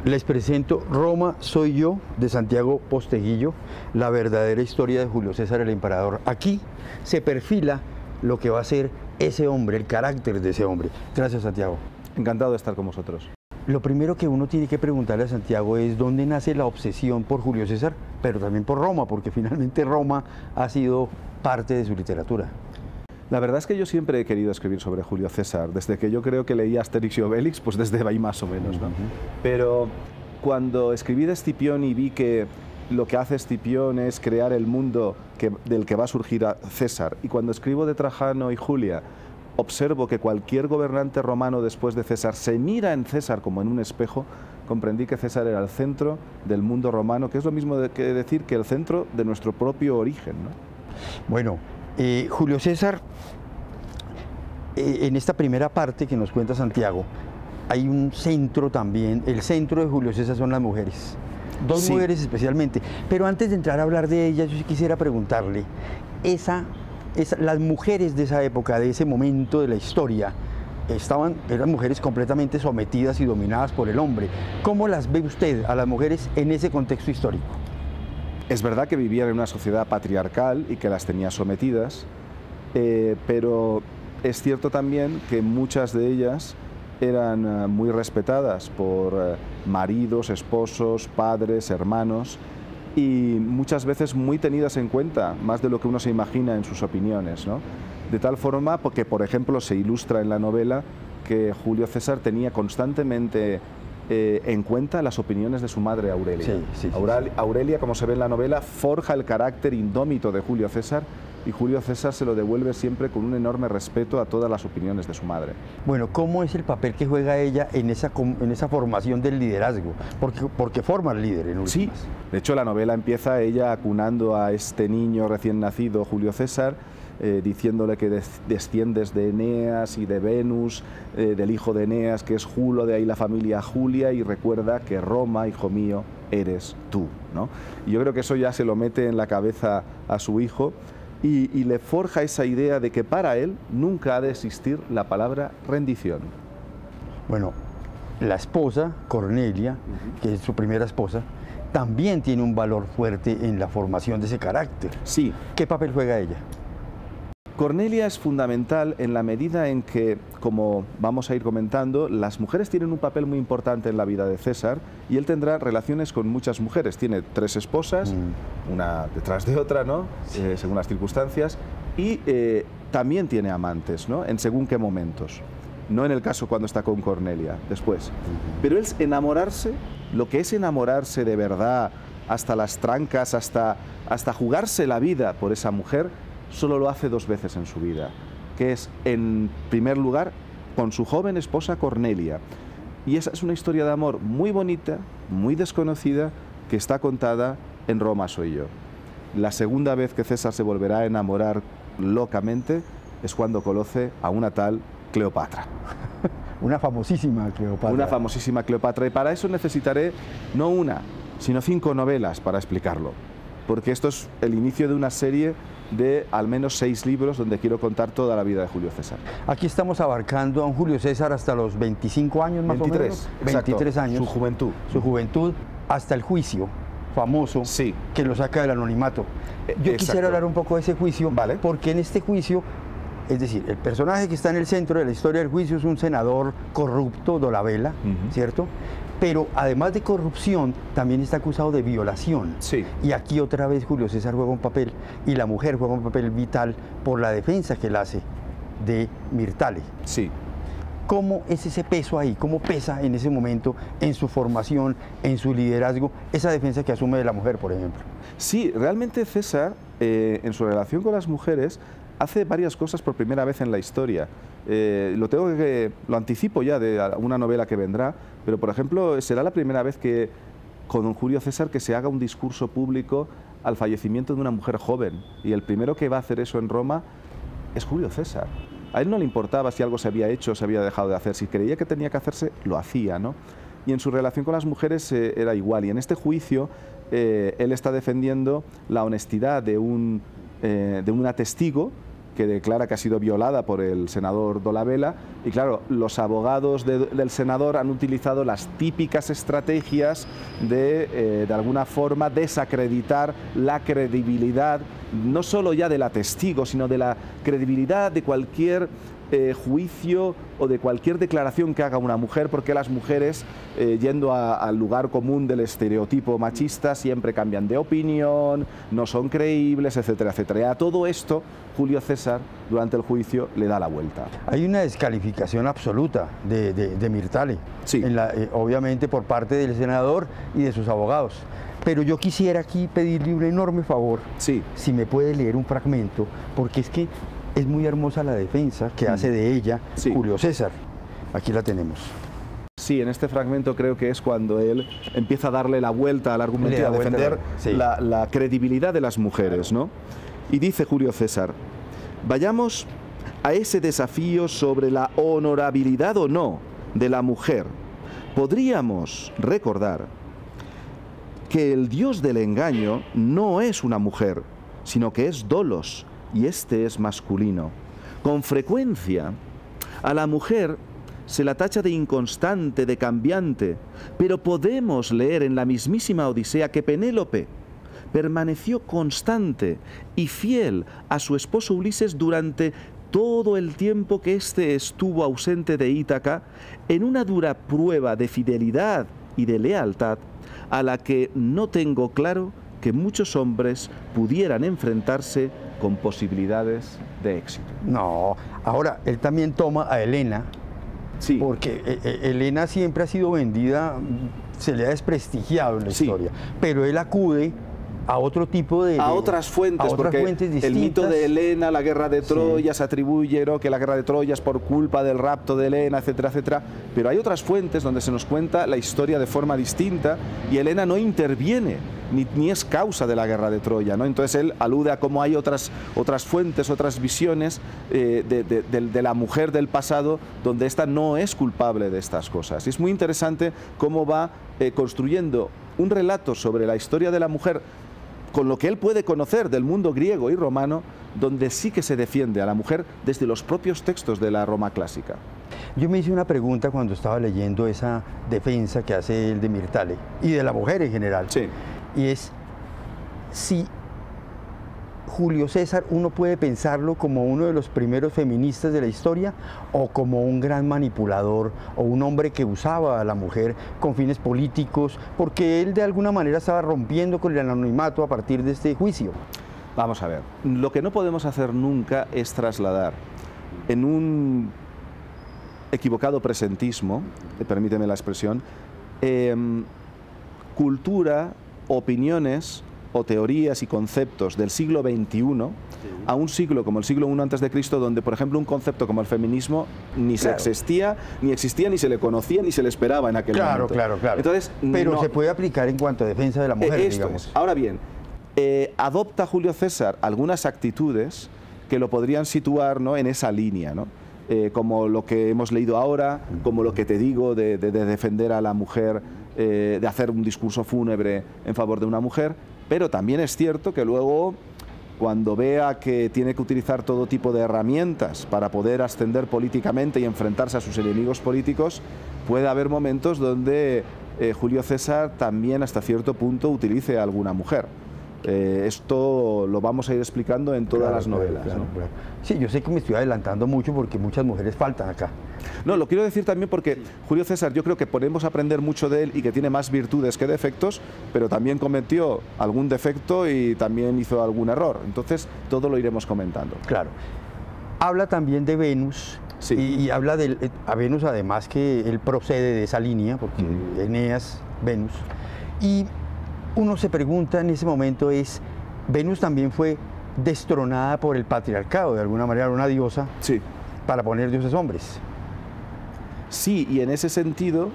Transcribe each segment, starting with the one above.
Les presento Roma soy yo, de Santiago Posteguillo, la verdadera historia de Julio César el Emperador. Aquí se perfila lo que va a ser ese hombre, el carácter de ese hombre. Gracias, Santiago. Encantado de estar con vosotros. Lo primero que uno tiene que preguntarle a Santiago es dónde nace la obsesión por Julio César, pero también por Roma, porque finalmente Roma ha sido parte de su literatura. La verdad es que yo siempre he querido escribir sobre Julio César, desde que yo creo que leí Asterix y Obelix, pues desde ahí más o menos, ¿no? Pero cuando escribí de Escipión y vi que lo que hace Escipión es crear el mundo del que va a surgir a César, y cuando escribo de Trajano y Julia, observo que cualquier gobernante romano después de César se mira en César como en un espejo, comprendí que César era el centro del mundo romano, que es lo mismo que decir que el centro de nuestro propio origen, ¿no? Bueno, Julio César, en esta primera parte que nos cuenta Santiago, hay un centro también. El centro de Julio César son las mujeres, dos mujeres especialmente. Pero antes de entrar a hablar de ellas, yo sí quisiera preguntarle, las mujeres de esa época, de ese momento de la historia, eran mujeres completamente sometidas y dominadas por el hombre. ¿Cómo las ve usted a las mujeres en ese contexto histórico? Es verdad que vivían en una sociedad patriarcal y que las tenía sometidas, pero es cierto también que muchas de ellas eran muy respetadas por maridos, esposos, padres, hermanos, y muchas veces muy tenidas en cuenta, más de lo que uno se imagina en sus opiniones, ¿no? De tal forma que, por ejemplo, se ilustra en la novela que Julio César tenía constantemente en cuenta las opiniones de su madre Aurelia. Aurelia, como se ve en la novela, forja el carácter indómito de Julio César, y Julio César se lo devuelve siempre con un enorme respeto a todas las opiniones de su madre. Bueno, ¿cómo es el papel que juega ella en esa formación del liderazgo? Porque forma al líder en últimas. Sí, de hecho la novela empieza ella acunando a este niño recién nacido, Julio César, diciéndole que desciendes de Eneas y de Venus, del hijo de Eneas, que es Julo, de ahí la familia Julia, y recuerda que Roma, hijo mío, eres tú, ¿no? Y yo creo que eso ya se lo mete en la cabeza a su hijo, y le forja esa idea de que para él nunca ha de existir la palabra rendición. Bueno, la esposa, Cornelia, que es su primera esposa, también tiene un valor fuerte en la formación de ese carácter. Sí. ¿Qué papel juega ella? Cornelia es fundamental en la medida en que, como vamos a ir comentando, las mujeres tienen un papel muy importante en la vida de César, y él tendrá relaciones con muchas mujeres. Tiene 3 esposas, una detrás de otra, ¿no? Según las circunstancias, y también tiene amantes, ¿no? En según qué momentos. No en el caso cuando está con Cornelia, después. Pero es enamorarse, lo que es enamorarse de verdad, hasta las trancas, hasta jugarse la vida por esa mujer, solo lo hace 2 veces en su vida, que es, en primer lugar, con su joven esposa Cornelia. Y esa es una historia de amor muy bonita, muy desconocida, que está contada en Roma soy yo. La segunda vez que César se volverá a enamorar locamente es cuando conoce a una tal Cleopatra. Una famosísima Cleopatra. Una famosísima Cleopatra, y para eso necesitaré no una, sino 5 novelas para explicarlo, porque esto es el inicio de una serie de al menos 6 libros donde quiero contar toda la vida de Julio César. Aquí estamos abarcando a un Julio César hasta los 25 años más 23, o menos. 23 años. Su juventud. Su juventud, hasta el juicio famoso, sí, que lo saca del anonimato. Yo quisiera hablar un poco de ese juicio, ¿vale? Porque en este juicio, es decir, el personaje que está en el centro de la historia del juicio es un senador corrupto, Dolabella, ¿cierto? Pero además de corrupción, también está acusado de violación. Sí. Y aquí otra vez Julio César juega un papel, y la mujer juega un papel vital por la defensa que él hace de Mirtale. Sí. ¿Cómo es ese peso ahí? ¿Cómo pesa en ese momento, en su formación, en su liderazgo, esa defensa que asume de la mujer, por ejemplo? Sí, realmente César, en su relación con las mujeres, hace varias cosas por primera vez en la historia. Lo anticipo ya de una novela que vendrá, pero por ejemplo será la primera vez que con Julio César que se haga un discurso público al fallecimiento de una mujer joven, y el primero que va a hacer eso en Roma es Julio César. A él no le importaba si algo se había hecho o se había dejado de hacer, si creía que tenía que hacerse, lo hacía, ¿no? Y en su relación con las mujeres era igual, y en este juicio él está defendiendo la honestidad de una testigo que declara que ha sido violada por el senador Dolabella, y claro, los abogados del senador han utilizado las típicas estrategias de alguna forma desacreditar la credibilidad, no solo ya de la testigo, sino de la credibilidad de cualquier juicio o de cualquier declaración que haga una mujer, porque las mujeres, yendo al lugar común del estereotipo machista, siempre cambian de opinión, no son creíbles, etcétera, etcétera. Y a todo esto, Julio César, durante el juicio, le da la vuelta. Hay una descalificación absoluta de Mirtale, sí. Obviamente por parte del senador y de sus abogados. Pero yo quisiera aquí pedirle un enorme favor, sí. Si me puede leer un fragmento, porque es que es muy hermosa la defensa que hace de ella sí. Julio César. Aquí la tenemos. Sí, en este fragmento creo que es cuando él empieza a darle la vuelta al argumento y a defender sí. la credibilidad de las mujeres, ¿no? Y dice Julio César: vayamos a ese desafío sobre la honorabilidad o no de la mujer. Podríamos recordar que el dios del engaño no es una mujer, sino que es Dolos, y este es masculino. Con frecuencia, a la mujer se la tacha de inconstante, de cambiante, pero podemos leer en la mismísima Odisea que Penélope permaneció constante y fiel a su esposo Ulises durante todo el tiempo que éste estuvo ausente de Ítaca, en una dura prueba de fidelidad y de lealtad a la que no tengo claro que muchos hombres pudieran enfrentarse con posibilidades de éxito. No, ahora, él también toma a Helena, sí. Porque Helena siempre ha sido vendida, se le ha desprestigiado en la sí. historia, pero él acude a otro tipo de... A otras fuentes, porque el mito de Helena, la guerra de Troya, sí. Se atribuye, ¿no?, que la guerra de Troya es por culpa del rapto de Helena, etcétera, etcétera. Pero hay otras fuentes donde se nos cuenta la historia de forma distinta y Helena no interviene, ni es causa de la guerra de Troya, ¿no? Entonces él alude a cómo hay otras fuentes, otras visiones de la mujer del pasado donde ésta no es culpable de estas cosas. Y es muy interesante cómo va construyendo un relato sobre la historia de la mujer con lo que él puede conocer del mundo griego y romano, donde sí que se defiende a la mujer desde los propios textos de la Roma clásica. Yo me hice una pregunta cuando estaba leyendo esa defensa que hace él de Mirtale y de la mujer en general. Sí. Y es si Julio César uno puede pensarlo como uno de los primeros feministas de la historia o como un gran manipulador o un hombre que usaba a la mujer con fines políticos, porque él de alguna manera estaba rompiendo con el anonimato a partir de este juicio. Vamos a ver, lo que no podemos hacer nunca es trasladar en un equivocado presentismo, permíteme la expresión, cultura, opiniones o teorías y conceptos del siglo XXI a un siglo como el siglo I a.C., donde, por ejemplo, un concepto como el feminismo ni se existía, ni se le conocía, ni se le esperaba en aquel momento. Claro. Entonces, pero no se puede aplicar en cuanto a defensa de la mujer, digamos. Ahora bien, adopta Julio César algunas actitudes que lo podrían situar, ¿no?, en esa línea, ¿no? Como lo que hemos leído ahora, como lo que te digo de defender a la mujer, de hacer un discurso fúnebre en favor de una mujer. Pero también es cierto que luego, cuando vea que tiene que utilizar todo tipo de herramientas para poder ascender políticamente y enfrentarse a sus enemigos políticos, puede haber momentos donde Julio César también hasta cierto punto utilice a alguna mujer. Esto lo vamos a ir explicando en todas las novelas. Claro. Sí, yo sé que me estoy adelantando mucho porque muchas mujeres faltan acá. No, lo quiero decir también porque Julio César, yo creo que podemos aprender mucho de él y que tiene más virtudes que defectos, pero también cometió algún defecto y también hizo algún error. Entonces, todo lo iremos comentando. Claro. Habla también de Venus. Sí. Y habla a Venus, además, que él procede de esa línea, porque Eneas, Venus. Y uno se pregunta en ese momento es, Venus también fue destronada por el patriarcado, de alguna manera, una diosa, sí, para poner dioses hombres. Sí, y en ese sentido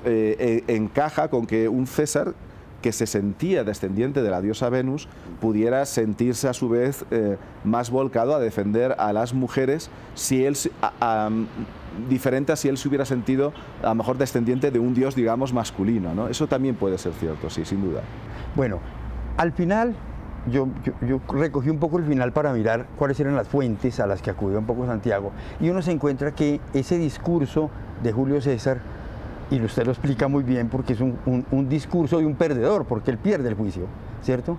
encaja con que un César que se sentía descendiente de la diosa Venus pudiera sentirse a su vez más volcado a defender a las mujeres, si él diferente a si él se hubiera sentido a lo mejor descendiente de un dios, digamos, masculino, ¿no? Eso también puede ser cierto, sí, sin duda. Bueno, al final yo recogí un poco el final para mirar cuáles eran las fuentes a las que acudía un poco Santiago, y uno se encuentra que ese discurso de Julio César, y usted lo explica muy bien porque es un discurso de un perdedor, porque él pierde el juicio, ¿cierto?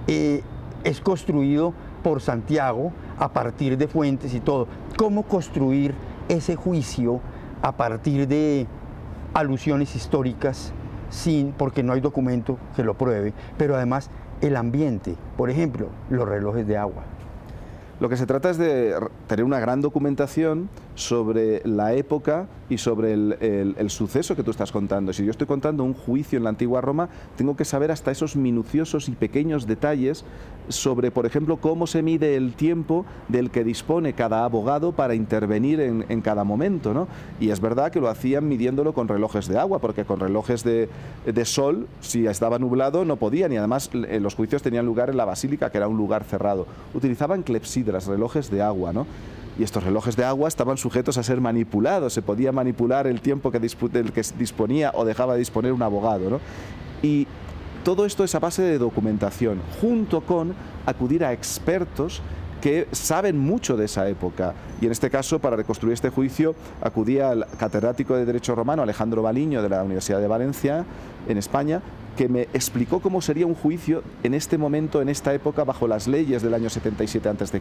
Es construido por Santiago a partir de fuentes y todo. ¿Cómo construir ese juicio a partir de alusiones históricas, porque no hay documento que lo pruebe, pero además el ambiente, por ejemplo, los relojes de agua? Lo que se trata es de tener una gran documentación sobre la época y sobre el suceso que tú estás contando. Si yo estoy contando un juicio en la antigua Roma, tengo que saber hasta esos minuciosos y pequeños detalles sobre, por ejemplo, cómo se mide el tiempo del que dispone cada abogado para intervenir en cada momento, ¿no? Y es verdad que lo hacían midiéndolo con relojes de agua, porque con relojes de sol, si estaba nublado, no podían, y además los juicios tenían lugar en la basílica, que era un lugar cerrado. Utilizaban clepsidras, relojes de agua, ¿no? Y estos relojes de agua estaban sujetos a ser manipulados, se podía manipular el tiempo del que disponía o dejaba de disponer un abogado, ¿no? Y todo esto es a base de documentación, junto con acudir a expertos que saben mucho de esa época. Y en este caso, para reconstruir este juicio, acudía al catedrático de Derecho Romano, Alejandro Baliño, de la Universidad de Valencia, en España, que me explicó cómo sería un juicio en este momento, en esta época, bajo las leyes del año 77 a.C.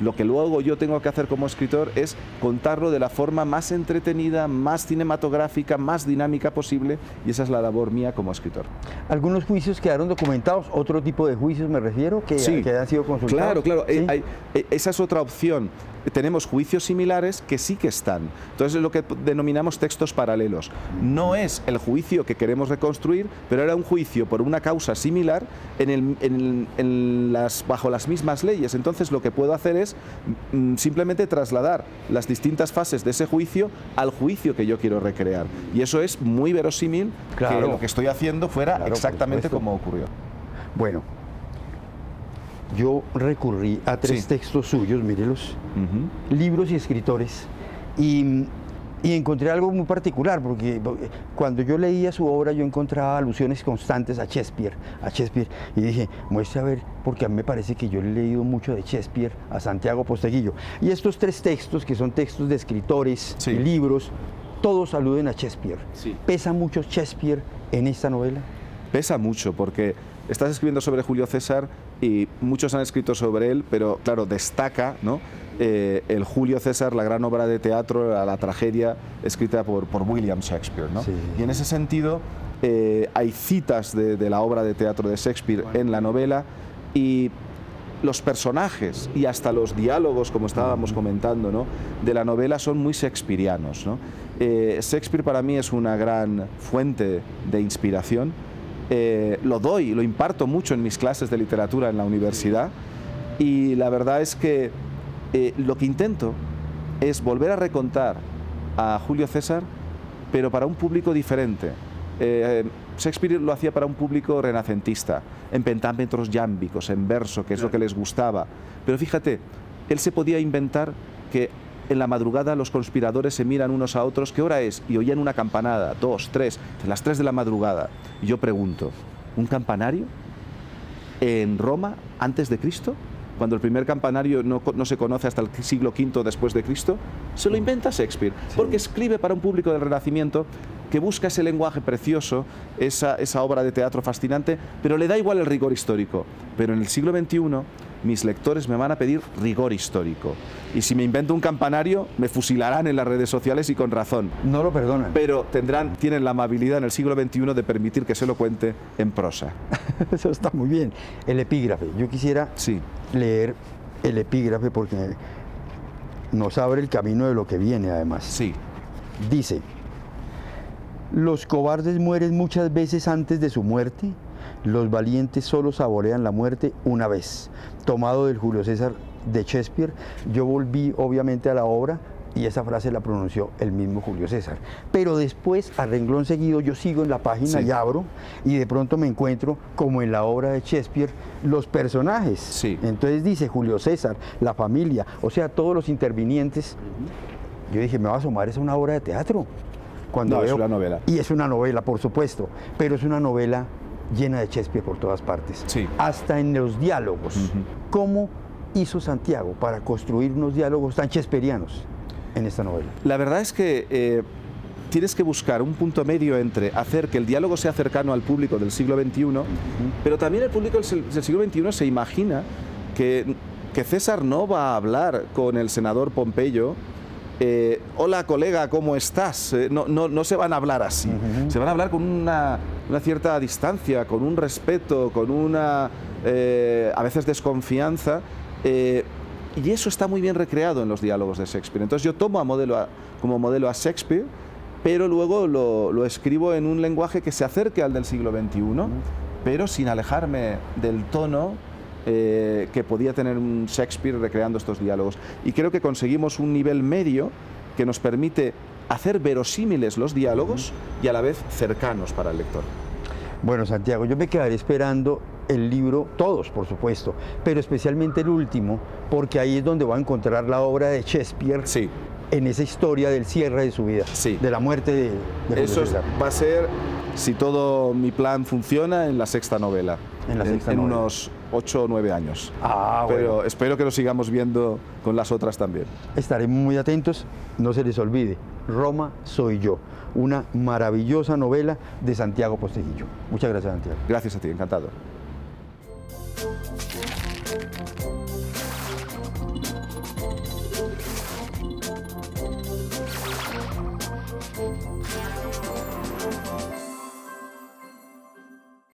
Lo que luego yo tengo que hacer como escritor es contarlo de la forma más entretenida, más cinematográfica, más dinámica posible, y esa es la labor mía como escritor. ¿Algunos juicios quedaron documentados? ¿Otro tipo de juicios me refiero, que han sido consultados? Claro, ¿Sí? Esa es otra opción. Tenemos juicios similares que sí que están. Entonces es lo que denominamos textos paralelos. No es el juicio que queremos reconstruir, pero era un juicio por una causa similar bajo las mismas leyes. Entonces lo que puedo hacer es simplemente trasladar las distintas fases de ese juicio al juicio que yo quiero recrear. Y eso es muy verosímil, que lo que estoy haciendo fuera exactamente como ocurrió. Bueno, yo recurrí a tres textos suyos, mírelos, libros y escritores, y encontré algo muy particular, porque cuando yo leía su obra yo encontraba alusiones constantes a Shakespeare, y dije, muestre a ver, porque a mí me parece que yo he leído mucho de Shakespeare a Santiago Posteguillo. Y estos tres textos, que son textos de escritores, y libros, todos aluden a Shakespeare. ¿Pesa mucho Shakespeare en esta novela? Pesa mucho, porque estás escribiendo sobre Julio César y muchos han escrito sobre él, pero claro, destaca, ¿no?, el Julio César, la gran obra de teatro, la tragedia escrita por William Shakespeare, ¿no? Y en ese sentido hay citas de la obra de teatro de Shakespeare en la novela, y los personajes y hasta los diálogos, como estábamos comentando, ¿no?, de la novela son muy shakespearianos, ¿no? Shakespeare para mí es una gran fuente de inspiración. Lo imparto mucho en mis clases de literatura en la universidad, y la verdad es que lo que intento es volver a recontar a Julio César, pero para un público diferente. Shakespeare lo hacía para un público renacentista, en pentámetros yámbicos, en verso, que es lo que les gustaba. Pero fíjate, él se podía inventar que en la madrugada los conspiradores se miran unos a otros, ¿qué hora es? Y oían una campanada, 2, 3, las 3 de la madrugada. Y yo pregunto, ¿un campanario en Roma antes de Cristo? Cuando el primer campanario no se conoce hasta el siglo V después de Cristo, se lo inventa Shakespeare, porque escribe para un público del Renacimiento que busca ese lenguaje precioso, esa obra de teatro fascinante, pero le da igual el rigor histórico. Pero en el siglo XXI mis lectores me van a pedir rigor histórico. Y si me invento un campanario, me fusilarán en las redes sociales, y con razón. No lo perdonan. Pero tienen la amabilidad en el siglo XXI de permitir que se lo cuente en prosa. Eso está muy bien. El epígrafe. Yo quisiera leer el epígrafe porque nos abre el camino de lo que viene, además. Sí. Dice: los cobardes mueren muchas veces antes de su muerte, los valientes solo saborean la muerte una vez. Tomado del Julio César de Shakespeare. Yo volví obviamente a la obra y esa frase la pronunció el mismo Julio César. Pero después, a renglón seguido, yo sigo en la página y abro, y de pronto me encuentro, como en la obra de Shakespeare, los personajes. Entonces dice Julio César, la familia, o sea, todos los intervinientes. Yo dije, me va a asomar, es una obra de teatro. Es una novela. Y es una novela, por supuesto, pero es una novela llena de Shakespeare por todas partes, Sí. hasta en los diálogos. ¿Cómo hizo Santiago para construir unos diálogos tan shakespearianos en esta novela? La verdad es que tienes que buscar un punto medio entre hacer que el diálogo sea cercano al público del siglo XXI, pero también el público del siglo XXI se imagina que César no va a hablar con el senador Pompeyo. Hola colega, ¿cómo estás? No se van a hablar así, se van a hablar con una cierta distancia, con un respeto, con una a veces desconfianza, y eso está muy bien recreado en los diálogos de Shakespeare. Entonces yo tomo como modelo a Shakespeare, pero luego lo escribo en un lenguaje que se acerque al del siglo XXI, pero sin alejarme del tono que podía tener un Shakespeare recreando estos diálogos. Y creo que conseguimos un nivel medio que nos permite hacer verosímiles los diálogos y a la vez cercanos para el lector. Bueno, Santiago, yo me quedaré esperando el libro, todos por supuesto, pero especialmente el último, porque ahí es donde voy a encontrar la obra de Shakespeare. Sí. En esa historia del cierre de su vida, sí, de la muerte de Julio Eso César. Va a ser, si todo mi plan funciona, en la sexta novela. En unos 8 o 9 años. Pero bueno, espero que lo sigamos viendo con las otras también. Estaremos muy atentos, no se les olvide, Roma soy yo, una maravillosa novela de Santiago Posteguillo. Muchas gracias, Santiago. Gracias a ti, encantado.